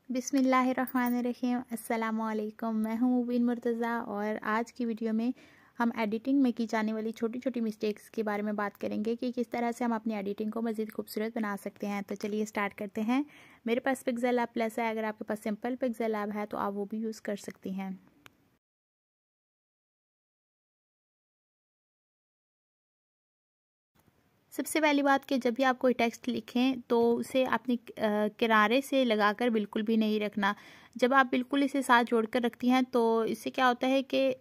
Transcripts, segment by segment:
बिस्मिल्लाहिर्रहमानिर्रहीम। अस्सलामुअलैकुम। मैं हूँ मुबीन मुर्तज़ा और आज की वीडियो में हम एडिटिंग में की जाने वाली छोटी छोटी मिस्टेक्स के बारे में बात करेंगे कि किस तरह से हम अपनी एडिटिंग को मज़ीद खूबसूरत बना सकते हैं। तो चलिए स्टार्ट करते हैं। मेरे पास पिक्सेल ऐप प्लस है, अगर आपके पास सिंपल पिक्सेल ऐप है तो आप वो भी यूज़ कर सकती हैं। सबसे पहली बात कि जब भी आप कोई टेक्स्ट लिखें तो उसे अपनी किनारे से लगाकर बिल्कुल भी नहीं रखना। जब आप बिल्कुल इसे साथ जोड़कर रखती हैं तो इससे क्या होता है कि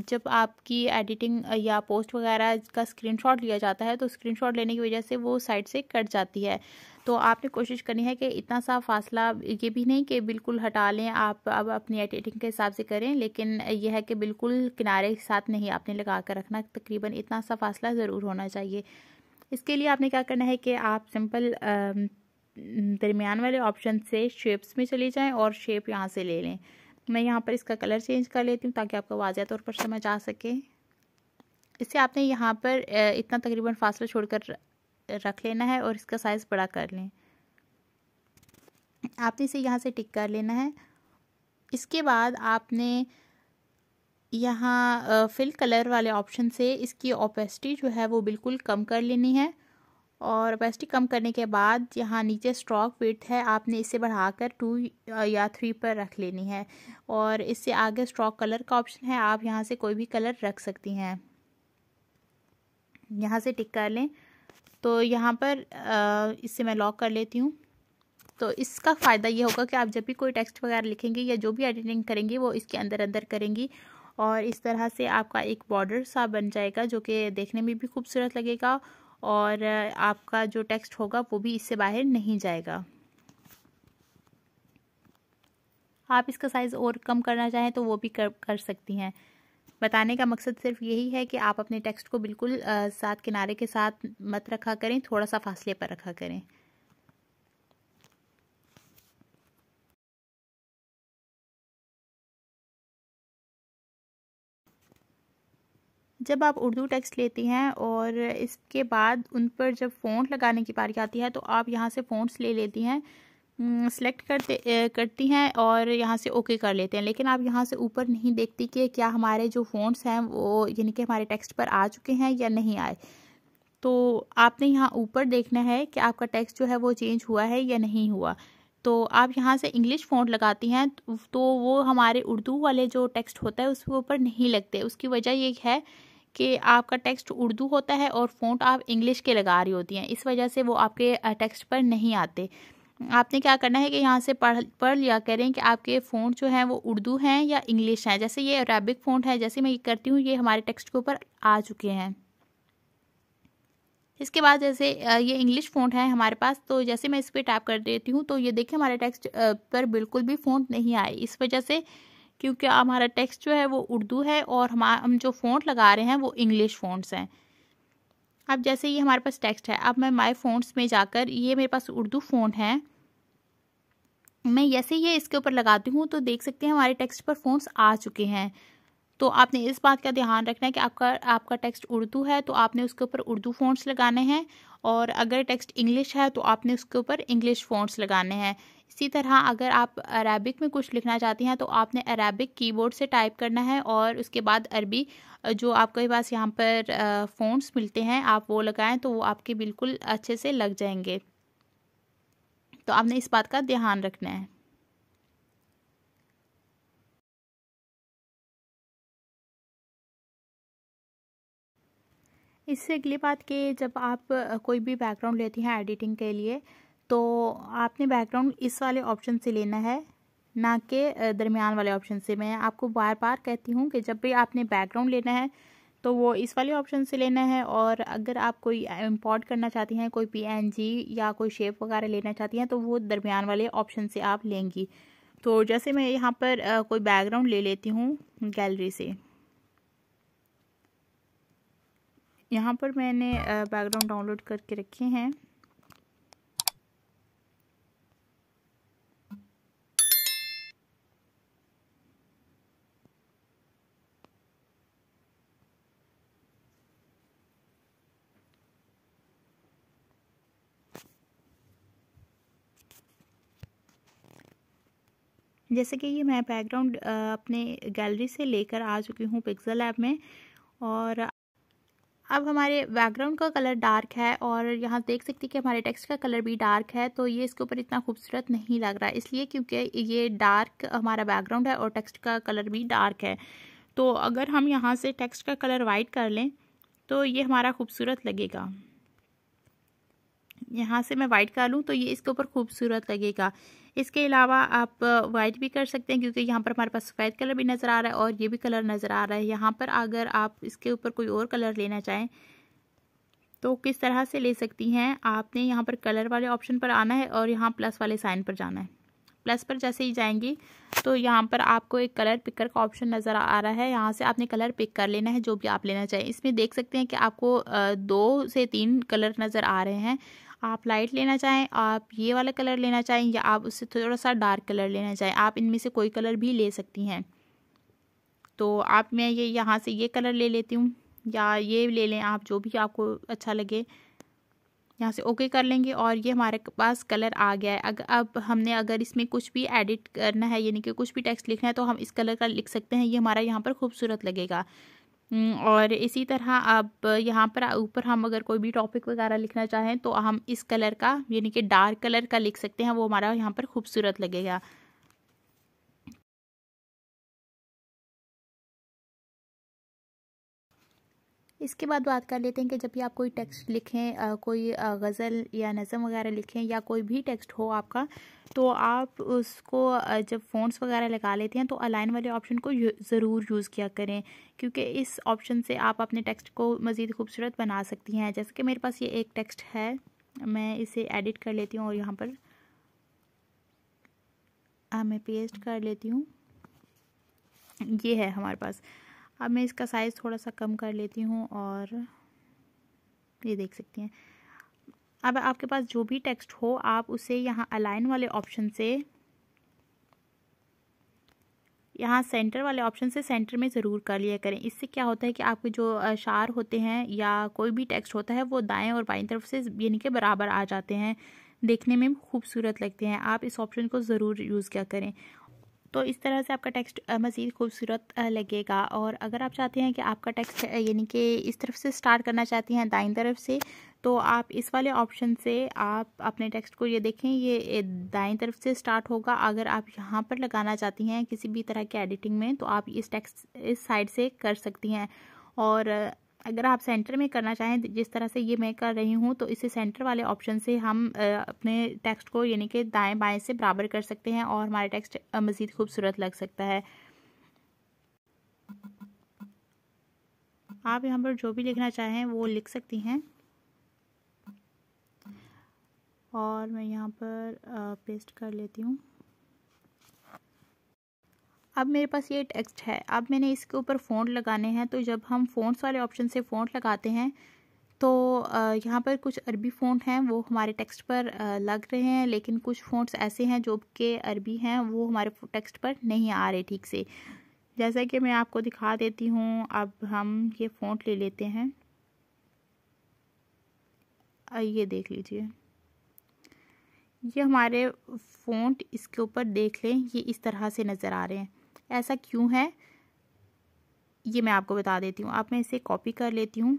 जब आपकी एडिटिंग या पोस्ट वगैरह का स्क्रीनशॉट लिया जाता है तो स्क्रीनशॉट लेने की वजह से वो साइड से कट जाती है। तो आपने कोशिश करनी है कि इतना सा फासला, ये भी नहीं कि बिल्कुल हटा लें, आप अब अपनी एडिटिंग के हिसाब से करें, लेकिन यह है कि बिल्कुल किनारे के साथ नहीं आपने लगा कर रखना, तकरीबन इतना सा फासला ज़रूर होना चाहिए। इसके लिए आपने क्या करना है कि आप सिंपल दरमियान वाले ऑप्शन से शेप्स में चले जाएं और शेप यहाँ से ले लें। मैं यहाँ पर इसका कलर चेंज कर लेती हूँ ताकि आपको वाज़ेह तौर पर समझ आ सके। इससे आपने यहाँ पर इतना तकरीबन फासला छोड़कर रख लेना है और इसका साइज़ बड़ा कर लें। आपने इसे यहाँ से टिक कर लेना है। इसके बाद आपने यहाँ फिल कलर वाले ऑप्शन से इसकी ओपेसिटी जो है वो बिल्कुल कम कर लेनी है और ओपेसिटी कम करने के बाद यहाँ नीचे स्ट्रोक विड्थ है, आपने इसे बढ़ाकर 2 या 3 पर रख लेनी है और इससे आगे स्ट्रोक कलर का ऑप्शन है, आप यहाँ से कोई भी कलर रख सकती हैं। यहाँ से टिक कर लें तो यहाँ पर इससे मैं लॉक कर लेती हूँ। तो इसका फ़ायदा ये होगा कि आप जब भी कोई टेक्स्ट वगैरह लिखेंगे या जो भी एडिटिंग करेंगी वो इसके अंदर अंदर करेंगी और इस तरह से आपका एक बॉर्डर सा बन जाएगा जो कि देखने में भी खूबसूरत लगेगा और आपका जो टेक्स्ट होगा वो भी इससे बाहर नहीं जाएगा। आप इसका साइज़ और कम करना चाहें तो वो भी कर सकती हैं। बताने का मकसद सिर्फ यही है कि आप अपने टेक्स्ट को बिल्कुल साथ किनारे के साथ मत रखा करें, थोड़ा सा फासले पर रखा करें। जब आप उर्दू टेक्स्ट लेती हैं और इसके बाद उन पर जब फ़ॉन्ट लगाने की बारी आती है तो आप यहाँ से फ़ॉन्ट्स ले लेती हैं, सेलेक्ट करती हैं और यहाँ से ओके कर लेते हैं। लेकिन आप यहाँ से ऊपर नहीं देखती कि क्या हमारे जो फ़ॉन्ट्स हैं वो यानी कि हमारे टेक्स्ट पर आ चुके हैं या नहीं आए। तो आपने यहाँ ऊपर देखना है कि आपका टेक्स्ट जो है वो चेंज हुआ है या नहीं हुआ। तो आप यहाँ से इंग्लिश फ़ॉन्ट लगाती हैं तो वो हमारे उर्दू वाले जो टेक्स्ट होता है उसके ऊपर नहीं लगते। उसकी वजह ये है कि आपका टेक्स्ट उर्दू होता है और फ़ॉन्ट आप इंग्लिश के लगा रही होती हैं, इस वजह से वो आपके टेक्स्ट पर नहीं आते। आपने क्या करना है कि यहाँ से पढ़ लिया करें कि आपके फ़ॉन्ट जो हैं वो उर्दू हैं या इंग्लिश हैं। जैसे ये अरबिक फ़ॉन्ट है, जैसे मैं ये करती हूँ ये हमारे टेक्स्ट के ऊपर आ चुके हैं। इसके बाद जैसे ये इंग्लिश फ़ॉन्ट है हमारे पास, तो जैसे मैं इस पर टैप कर देती हूँ तो ये देखिए हमारे टेक्स्ट पर बिल्कुल भी फ़ॉन्ट नहीं आए, इस वजह से क्योंकि हमारा टेक्स्ट जो है वो उर्दू है और हम जो फ़ॉन्ट लगा रहे हैं वो इंग्लिश फ़ॉन्ट्स हैं। अब जैसे ये हमारे पास टेक्स्ट है, अब मैं माय फ़ॉन्ट्स में जाकर, ये मेरे पास उर्दू फ़ॉन्ट है, मैं जैसे ये इसके ऊपर लगाती हूँ तो देख सकते हैं हमारे टेक्स्ट पर फ़ॉन्ट्स आ चुके हैं। तो आपने इस बात का ध्यान रखना है कि आपका टेक्स्ट उर्दू है तो आपने उसके ऊपर उर्दू फ़ॉन्ट्स लगाने हैं और अगर टेक्स्ट इंग्लिश है तो आपने उसके ऊपर इंग्लिश फ़ॉन्ट्स लगाने हैं। इसी तरह अगर आप अरबिक में कुछ लिखना चाहती हैं तो आपने अरबिक कीबोर्ड से टाइप करना है और उसके बाद अरबी जो आपके पास यहाँ पर फ़ॉन्ट्स मिलते हैं आप वो लगाएं तो वो आपके बिल्कुल अच्छे से लग जाएंगे। तो आपने इस बात का ध्यान रखना है। इससे अगली बात कि जब आप कोई भी बैकग्राउंड लेती हैं एडिटिंग के लिए तो आपने बैकग्राउंड इस वाले ऑप्शन से लेना है, ना कि दरमियान वाले ऑप्शन से। मैं आपको बार बार कहती हूँ कि जब भी आपने बैकग्राउंड लेना है तो वो इस वाले ऑप्शन से लेना है और अगर आप कोई इंपोर्ट करना चाहती हैं, कोई पीएनजी या कोई शेप वगैरह लेना चाहती हैं तो वो दरमियान वाले ऑप्शन से आप लेंगी। तो जैसे मैं यहाँ पर कोई बैकग्राउंड ले लेती हूँ गैलरी से, यहाँ पर मैंने बैकग्राउंड डाउनलोड करके रखे हैं। जैसे कि ये मैं बैकग्राउंड अपने गैलरी से लेकर आ चुकी हूँ पिक्सेल ऐप में। और अब हमारे बैकग्राउंड का कलर डार्क है और यहाँ देख सकते हैं कि हमारे टेक्स्ट का कलर भी डार्क है, तो ये इसके ऊपर इतना खूबसूरत नहीं लग रहा है, इसलिए क्योंकि ये डार्क हमारा बैकग्राउंड है और टेक्स्ट का कलर भी डार्क है। तो अगर हम यहाँ से टेक्स्ट का कलर वाइट कर लें तो ये हमारा खूबसूरत लगेगा। यहाँ से मैं वाइट कर लूँ तो ये इसके ऊपर खूबसूरत लगेगा। इसके अलावा आप वाइट भी कर सकते हैं, क्योंकि यहाँ पर हमारे पास सफ़ेद कलर भी नज़र आ रहा है और ये भी कलर नज़र आ रहा है। यहाँ पर अगर आप इसके ऊपर कोई और कलर लेना चाहें तो किस तरह से ले सकती हैं। आपने यहाँ पर कलर वाले ऑप्शन पर आना है और यहाँ प्लस वाले साइन पर जाना है। प्लस पर जैसे ही जाएंगी तो यहाँ पर आपको एक कलर पिकर का ऑप्शन नज़र आ रहा है। यहाँ से आपने कलर पिक कर लेना है जो भी आप लेना चाहें। इसमें देख सकते हैं कि आपको 2 से 3 कलर नज़र आ रहे हैं। आप लाइट लेना चाहें, आप ये वाला कलर लेना चाहें, या आप उससे थोड़ा सा डार्क कलर लेना चाहें, आप इनमें से कोई कलर भी ले सकती हैं। तो मैं ये यहाँ से ये कलर ले लेती हूँ, या ये ले लें आप, जो भी आपको अच्छा लगे। यहाँ से ओके कर लेंगे और ये हमारे पास कलर आ गया है। अब हमने अगर इसमें कुछ भी एडिट करना है, यानी कि कुछ भी टेक्स्ट लिखना है, तो हम इस कलर का लिख सकते हैं। ये हमारा यहाँ पर खूबसूरत लगेगा। और इसी तरह अब यहाँ पर ऊपर हम अगर कोई भी टॉपिक वगैरह लिखना चाहें तो हम इस कलर का, यानी कि डार्क कलर का लिख सकते हैं, वो हमारा यहाँ पर खूबसूरत लगेगा। इसके बाद बात कर लेते हैं कि जब भी आप कोई टेक्स्ट लिखें, कोई गज़ल या नज़म वगैरह लिखें, या कोई भी टेक्स्ट हो आपका, तो आप उसको जब फ़ॉन्ट्स वगैरह लगा लेते हैं तो अलाइन वाले ऑप्शन को ज़रूर यूज़ किया करें, क्योंकि इस ऑप्शन से आप अपने टेक्स्ट को मज़ीद खूबसूरत बना सकती हैं। जैसे कि मेरे पास ये एक टेक्स्ट है, मैं इसे एडिट कर लेती हूँ और यहाँ पर मैं पेस्ट कर लेती हूँ। ये है हमारे पास। अब मैं इसका साइज़ थोड़ा सा कम कर लेती हूँ और ये देख सकती हैं। अब आपके पास जो भी टेक्स्ट हो आप उसे यहाँ अलाइन वाले ऑप्शन से, यहाँ सेंटर वाले ऑप्शन से सेंटर में ज़रूर कर लिया करें। इससे क्या होता है कि आपके जो अशार होते हैं या कोई भी टेक्स्ट होता है वो दाएं और बाईं तरफ से यानी कि बराबर आ जाते हैं, देखने में खूबसूरत लगते हैं। आप इस ऑप्शन को ज़रूर यूज़ किया करें, तो इस तरह से आपका टेक्स्ट मज़ीद खूबसूरत लगेगा। और अगर आप चाहते हैं कि आपका टेक्स्ट यानी कि इस तरफ से स्टार्ट करना चाहती हैं दाईं तरफ से, तो आप इस वाले ऑप्शन से आप अपने टेक्स्ट को, ये देखें, ये दाईं तरफ से स्टार्ट होगा। अगर आप यहाँ पर लगाना चाहती हैं किसी भी तरह के एडिटिंग में, तो आप इस टेक्स्ट इस साइड से कर सकती हैं। और अगर आप सेंटर में करना चाहें जिस तरह से ये मैं कर रही हूँ, तो इसे सेंटर वाले ऑप्शन से हम अपने टेक्स्ट को यानी कि दाएं बाएं से बराबर कर सकते हैं और हमारा टेक्स्ट मज़ीद खूबसूरत लग सकता है। आप यहाँ पर जो भी लिखना चाहें वो लिख सकती हैं। और मैं यहाँ पर पेस्ट कर लेती हूँ। अब मेरे पास ये टेक्स्ट है, अब मैंने इसके ऊपर फ़ॉन्ट लगाने हैं। तो जब हम फ़ॉन्ट्स वाले ऑप्शन से फ़ॉन्ट लगाते हैं तो यहाँ पर कुछ अरबी फ़ॉन्ट हैं वो हमारे टेक्स्ट पर लग रहे हैं, लेकिन कुछ फ़ॉन्ट्स ऐसे हैं जो कि अरबी हैं, वो हमारे टेक्स्ट पर नहीं आ रहे ठीक से। जैसा कि मैं आपको दिखा देती हूँ। अब हम ये फ़ॉन्ट ले लेते हैं, ये देख लीजिए, ये हमारे फ़ॉन्ट इसके ऊपर देख लें, ये इस तरह से नज़र आ रहे हैं। ऐसा क्यों है ये मैं आपको बता देती हूँ। अब मैं इसे कॉपी कर लेती हूँ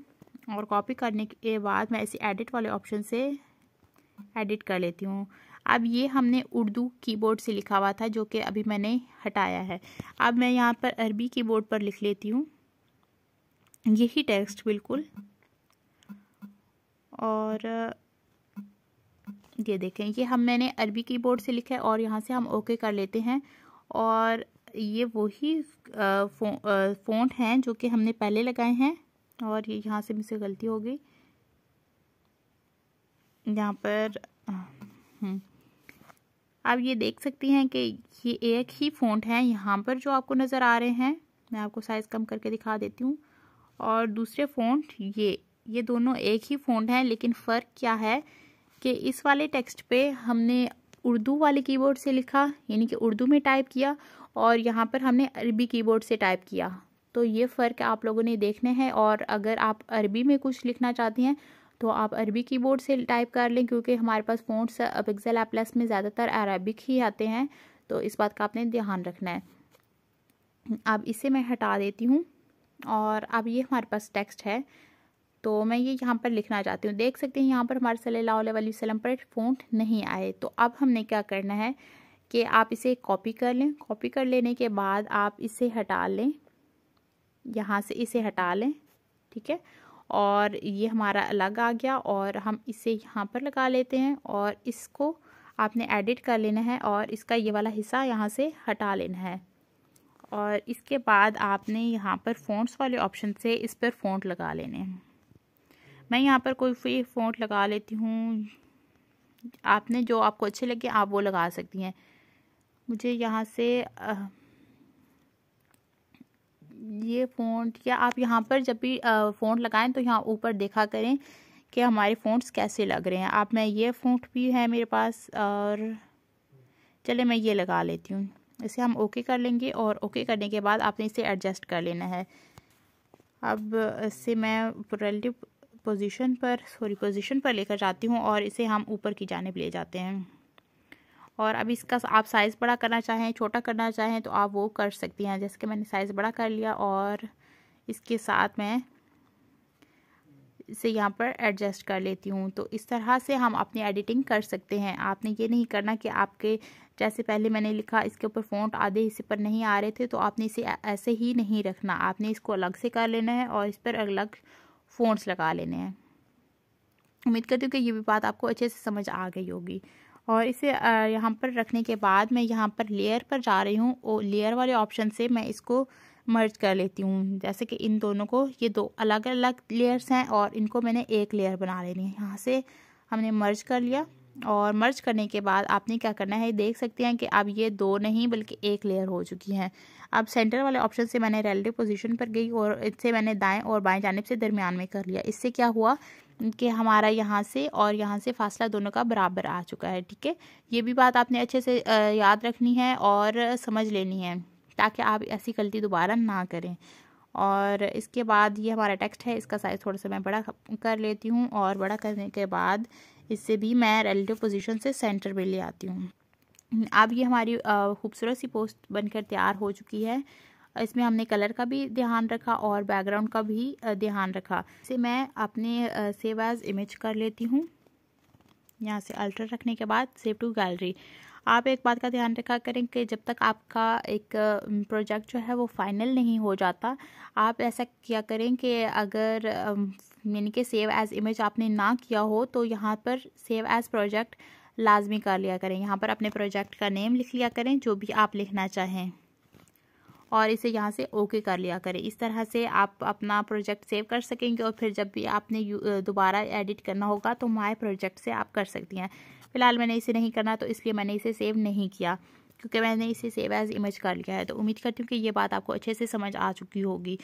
और कॉपी करने के बाद मैं इसे एडिट वाले ऑप्शन से एडिट कर लेती हूँ। अब ये हमने उर्दू कीबोर्ड से लिखा हुआ था जो कि अभी मैंने हटाया है। अब मैं यहाँ पर अरबी कीबोर्ड पर लिख लेती हूँ यही टेक्स्ट बिल्कुल। और ये देखें, ये मैंने अरबी कीबोर्ड से लिखा है और यहाँ से हम ओके कर लेते हैं। और ये वही फ़ॉन्ट हैं जो कि हमने पहले लगाए हैं। और ये यहाँ से मुझसे गलती हो गई, यहाँ पर अब ये देख सकती हैं कि ये एक ही फ़ॉन्ट है यहाँ पर जो आपको नज़र आ रहे हैं। मैं आपको साइज़ कम करके दिखा देती हूँ। और दूसरे फ़ॉन्ट ये दोनों एक ही फ़ॉन्ट हैं, लेकिन फ़र्क क्या है कि इस वाले टेक्स्ट पे हमने उर्दू वाले कीबोर्ड से लिखा, यानी कि उर्दू में टाइप किया, और यहाँ पर हमने अरबी कीबोर्ड से टाइप किया। तो ये फ़र्क आप लोगों ने देखने हैं। और अगर आप अरबी में कुछ लिखना चाहती हैं तो आप अरबी कीबोर्ड से टाइप कर लें, क्योंकि हमारे पास फ़ॉन्ट्स पिक्सेल ऐप प्लस में ज़्यादातर अरबिक ही आते हैं। तो इस बात का आपने ध्यान रखना है। अब इसे मैं हटा देती हूँ और अब ये हमारे पास टेक्स्ट है, तो मैं ये यहाँ पर लिखना चाहती हूँ। देख सकते हैं यहाँ पर हमारे सल्लल्लाहु अलैहि वसल्लम पर फ़ॉन्ट नहीं आए। तो अब हमने क्या करना है कि आप इसे कॉपी कर लें। कॉपी कर लेने के बाद आप इसे हटा लें, यहाँ से इसे हटा लें, ठीक है। और ये हमारा अलग आ गया और हम इसे यहाँ पर लगा लेते हैं और इसको आपने एडिट कर लेना है और इसका ये वाला हिस्सा यहाँ से हटा लेना है। और इसके बाद आपने यहाँ पर फ़ॉन्ट्स वाले ऑप्शन से इस पर फ़ॉन्ट लगा लेने हैं। मैं यहाँ पर कोई भी फ़ॉन्ट लगा लेती हूँ, आपने जो आपको अच्छे लगे आप वो लगा सकती हैं। मुझे यहाँ से ये फ़ॉन्ट, या आप यहाँ पर जब भी फ़ॉन्ट लगाएं तो यहाँ ऊपर देखा करें कि हमारे फ़ॉन्ट्स कैसे लग रहे हैं। आप मैं ये फ़ॉन्ट भी है मेरे पास, और चले मैं ये लगा लेती हूँ। इसे हम ओके कर लेंगे और ओके करने के बाद आपने इसे एडजस्ट कर लेना है। अब इसे मैं रिलेटिव पोजीशन पर लेकर जाती हूँ और इसे हम ऊपर की जानिब ले जाते हैं। और अब इसका आप साइज़ बड़ा करना चाहें, छोटा करना चाहें तो आप वो कर सकती हैं। जैसे कि मैंने साइज़ बड़ा कर लिया और इसके साथ मैं इसे यहाँ पर एडजस्ट कर लेती हूँ। तो इस तरह से हम अपनी एडिटिंग कर सकते हैं। आपने ये नहीं करना कि आपके जैसे पहले मैंने लिखा इसके ऊपर फ़ॉन्ट आधे हिस्से पर नहीं आ रहे थे, तो आपने इसे ऐसे ही नहीं रखना। आपने इसको अलग से कर लेना है और इस पर अलग फ़ॉन्ट्स लगा लेने हैं। उम्मीद करती हूँ कि ये भी बात आपको अच्छे से समझ आ गई होगी। और इसे यहाँ पर रखने के बाद मैं यहाँ पर लेयर पर जा रही हूँ और लेयर वाले ऑप्शन से मैं इसको मर्ज कर लेती हूँ। जैसे कि इन दोनों को, ये दो अलग अलग लेयर्स हैं और इनको मैंने एक लेयर बना लेनी है। यहाँ से हमने मर्ज कर लिया और मर्ज करने के बाद आपने क्या करना है, देख सकते हैं कि अब ये दो नहीं बल्कि एक लेयर हो चुकी हैं। अब सेंटर वाले ऑप्शन से मैंने रिलेटिव पोजीशन पर गई और इससे मैंने दाएं और बाएं जानिब से दरमियान में कर लिया। इससे क्या हुआ कि हमारा यहाँ से और यहाँ से फासला दोनों का बराबर आ चुका है, ठीक है। ये भी बात आपने अच्छे से याद रखनी है और समझ लेनी है ताकि आप ऐसी गलती दोबारा ना करें। और इसके बाद ये हमारा टेक्स्ट है, इसका साइज़ थोड़ा सा मैं बड़ा कर लेती हूँ और बड़ा करने के बाद इससे भी मैं रिलेटिव पोजीशन से सेंटर में ले आती हूँ। अब ये हमारी खूबसूरत सी पोस्ट बनकर तैयार हो चुकी है। इसमें हमने कलर का भी ध्यान रखा और बैकग्राउंड का भी ध्यान रखा। इसे मैं अपने सेव एज इमेज कर लेती हूँ। यहाँ से अल्टर रखने के बाद सेव टू गैलरी। आप एक बात का ध्यान रखा करें कि जब तक आपका एक प्रोजेक्ट जो है वो फाइनल नहीं हो जाता, आप ऐसा किया करें कि अगर यानी कि सेव एज इमेज आपने ना किया हो तो यहाँ पर सेव एज प्रोजेक्ट लाजमी कर लिया करें। यहाँ पर अपने प्रोजेक्ट का नेम लिख लिया करें जो भी आप लिखना चाहें और इसे यहाँ से ओके कर लिया करें। इस तरह से आप अपना प्रोजेक्ट सेव कर सकेंगे और फिर जब भी आपने दोबारा एडिट करना होगा तो माय प्रोजेक्ट से आप कर सकती हैं। फ़िलहाल मैंने इसे नहीं करना तो इसलिए मैंने इसे सेव नहीं किया, क्योंकि मैंने इसे सेव एज इमेज कर लिया है। तो उम्मीद करती हूँ कि ये बात आपको अच्छे से समझ आ चुकी होगी।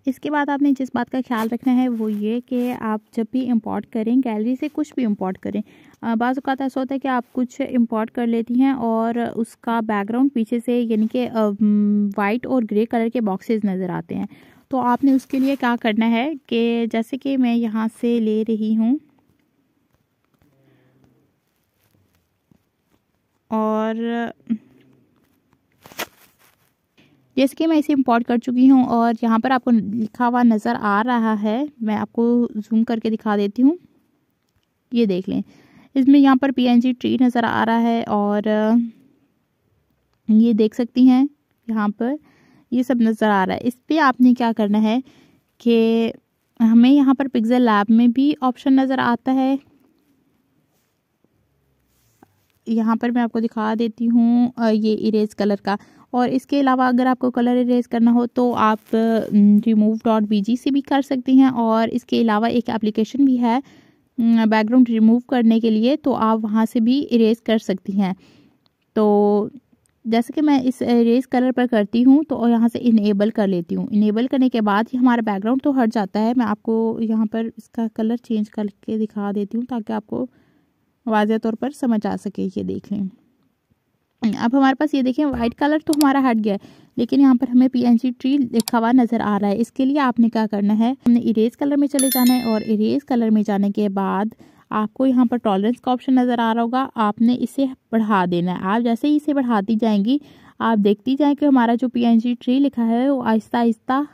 इसके बाद आपने जिस बात का ख्याल रखना है वो ये कि आप जब भी इंपोर्ट करें, गैलरी से कुछ भी इंपोर्ट करें, बाज़ औक़ात ऐसा होता है कि आप कुछ इंपोर्ट कर लेती हैं और उसका बैकग्राउंड पीछे से यानी कि वाइट और ग्रे कलर के बॉक्सेस नज़र आते हैं। तो आपने उसके लिए क्या करना है कि जैसे कि मैं यहाँ से ले रही हूँ और जैसे कि मैं इसे इंपोर्ट कर चुकी हूँ और यहाँ पर आपको लिखा हुआ नज़र आ रहा है, मैं आपको जूम करके दिखा देती हूँ। ये देख लें, इसमें यहाँ पर PNG ट्री नज़र आ रहा है और ये देख सकती हैं यहाँ पर ये सब नज़र आ रहा है। इस पर आपने क्या करना है कि हमें यहाँ पर पिक्सेल लैब में भी ऑप्शन नज़र आता है। यहाँ पर मैं आपको दिखा देती हूँ ये इरेज कलर का। और इसके अलावा अगर आपको कलर इरेज करना हो तो आप remove.bg से भी कर सकती हैं। और इसके अलावा एक एप्लीकेशन भी है बैकग्राउंड रिमूव करने के लिए, तो आप वहाँ से भी इरेज कर सकती हैं। तो जैसे कि मैं इस इरेज कलर पर करती हूँ तो यहाँ से इनेबल कर लेती हूँ। इनेबल करने के बाद ही हमारा बैकग्राउंड तो हट जाता है। मैं आपको यहाँ पर इसका कलर चेंज करके दिखा देती हूँ ताकि आपको वाज़ेह तौर पर समझ आ सके। ये देख लें, अब हमारे पास ये देखें वाइट कलर तो हमारा हट गया है, लेकिन यहाँ पर हमें PNG ट्री लिखा हुआ नज़र आ रहा है। इसके लिए आपने क्या करना है, हमने इरेज कलर में चले जाना है और इरेज कलर में जाने के बाद आपको यहाँ पर टॉलरेंस का ऑप्शन नज़र आ रहा होगा, आपने इसे बढ़ा देना है। आप जैसे ही इसे बढ़ाती जाएंगी आप देखती जाएँ कि हमारा जो PNG ट्री लिखा है वो आहिस्ता आहिस्ता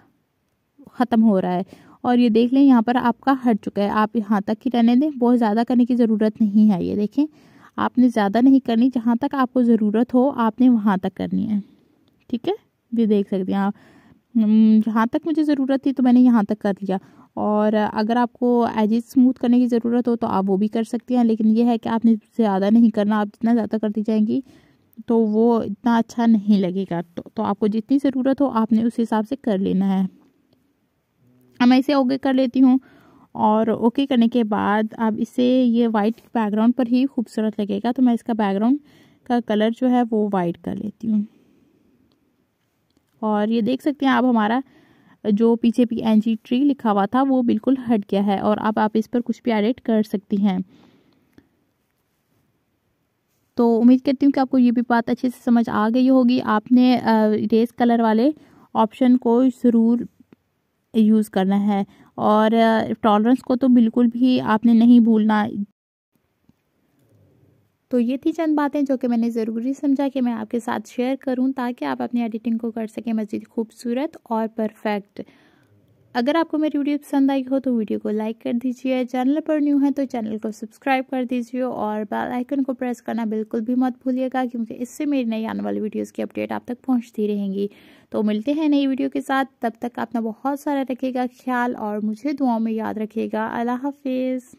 ख़त्म हो रहा है। और ये देख लें यहाँ पर आपका हट चुका है। आप यहाँ तक ही रहने दें, बहुत ज़्यादा करने की ज़रूरत नहीं है। ये देखें, आपने ज़्यादा नहीं करनी, जहाँ तक आपको ज़रूरत हो आपने वहाँ तक करनी है। ठीक है, ये देख सकते हैं आप, जहाँ तक मुझे ज़रूरत थी तो मैंने यहाँ तक कर लिया। और अगर आपको एजेस स्मूथ करने की ज़रूरत हो तो आप वो भी कर सकती हैं, लेकिन ये है कि आपने ज़्यादा नहीं करना। आप जितना ज़्यादा करती जाएंगी तो वो इतना अच्छा नहीं लगेगा। तो आपको जितनी ज़रूरत हो आपने उस हिसाब से कर लेना है। अब मैं इसे ओके कर लेती हूँ और ओके करने के बाद अब इसे ये वाइट बैकग्राउंड पर ही खूबसूरत लगेगा, तो मैं इसका बैकग्राउंड का कलर जो है वो वाइट कर लेती हूँ। और ये देख सकते हैं आप, हमारा जो पीछे PNG ट्री लिखा हुआ था वो बिल्कुल हट गया है। और अब आप इस पर कुछ भी एडिट कर सकती हैं। तो उम्मीद करती हूँ कि आपको ये भी बात अच्छे से समझ आ गई होगी। आपने इरेज कलर वाले ऑप्शन को ज़रूर यूज़ करना है और टॉलरेंस को तो बिल्कुल भी आपने नहीं भूलना। तो ये थी चंद बातें जो कि मैंने ज़रूरी समझा कि मैं आपके साथ शेयर करूं, ताकि आप अपनी एडिटिंग को कर सकें मज़ीद खूबसूरत और परफेक्ट। अगर आपको मेरी वीडियो पसंद आई हो तो वीडियो को लाइक कर दीजिए, चैनल पर न्यू है तो चैनल को सब्सक्राइब कर दीजिए और बेल आइकन को प्रेस करना बिल्कुल भी मत भूलिएगा, क्योंकि इससे मेरी नई आने वाली वीडियोस की अपडेट आप तक पहुंचती रहेंगी। तो मिलते हैं नई वीडियो के साथ, तब तक अपना बहुत सारा रखिएगा ख्याल और मुझे दुआओं में याद रखिएगा। अल्लाह हाफिज़।